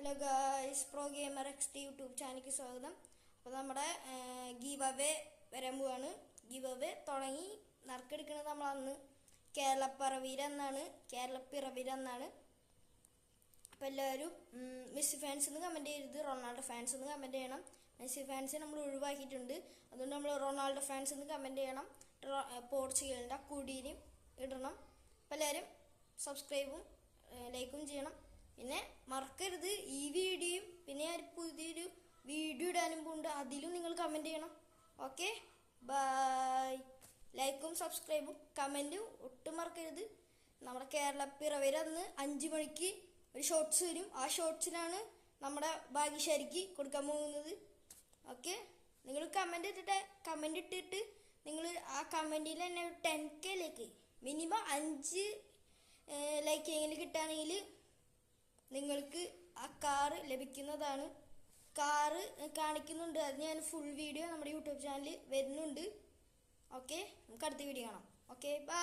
Hello guys, pro gamer XT YouTube ചാനലിലേക്ക് സ്വാഗതം. അപ്പോൾ നമ്മുടെ ഗീവ് അവേ വരാൻ പോവാണ്. ഗീവ് അവേ തുടങ്ങി നറുക്കെടുക്കുന്നത് നമ്മൾ അന്ന് കേരളപ്പിറവീര എന്നാണ്. അപ്പോൾ എല്ലാവരും മെസ്സി ഫാൻസ് എന്ന് കമൻറ്റ് ചെയ്യരുത്, റൊണാൾഡോ ഫാൻസ് എന്ന് കമൻറ്റ് ചെയ്യണം. മെസ്സി ഫാൻസ് നമ്മൾ ഒഴിവാക്കിയിട്ടുണ്ട്, അതുകൊണ്ട് നമ്മൾ റൊണാൾഡോ ഫാൻസ് എന്ന് കമൻറ്റ് ചെയ്യണം. പോർച്ചുഗലിൻ്റെ കുടീനും ഇടണം. അപ്പോൾ എല്ലാവരും സബ്സ്ക്രൈബും ലൈക്കും ചെയ്യണം. പിന്നെ മറക്കരുത്, ഈ വീഡിയോയും പിന്നെ ഞാൻ പുതിയൊരു വീഡിയോ ഇടാനും പോകുന്നുണ്ട്, അതിലും നിങ്ങൾ കമൻറ്റ് ചെയ്യണം. Okay, bye. ലൈക്കും സബ്സ്ക്രൈബും കമൻറ്റും ഒട്ടും മറക്കരുത്. നമ്മുടെ കേരളപ്പിറവീര അന്ന് 5 മണിക്ക് ഒരു ഷോർട്സ് വരും. ആ ഷോർട്സിലാണ് നമ്മുടെ ഭാഗ്യശാലിക്ക് കൊടുക്കാൻ പോകുന്നത്. ഓക്കെ, നിങ്ങൾ കമൻറ്റ് ഇട്ടിട്ട് നിങ്ങൾ ആ കമൻറ്റിൽ തന്നെ 10K മിനിമം 5 ലൈക്ക് എങ്കിലും കിട്ടുകയാണെങ്കിൽ നിങ്ങൾക്ക് ആ കാറ് ലഭിക്കുന്നതാണ്. കാറ് കാണിക്കുന്നുണ്ട്, അത് ഞാൻ ഫുൾ വീഡിയോ നമ്മുടെ യൂട്യൂബ് ചാനലിൽ വരുന്നുണ്ട്. ഓക്കെ, നമുക്ക് അടുത്ത വീഡിയോ കാണാം. Okay, by.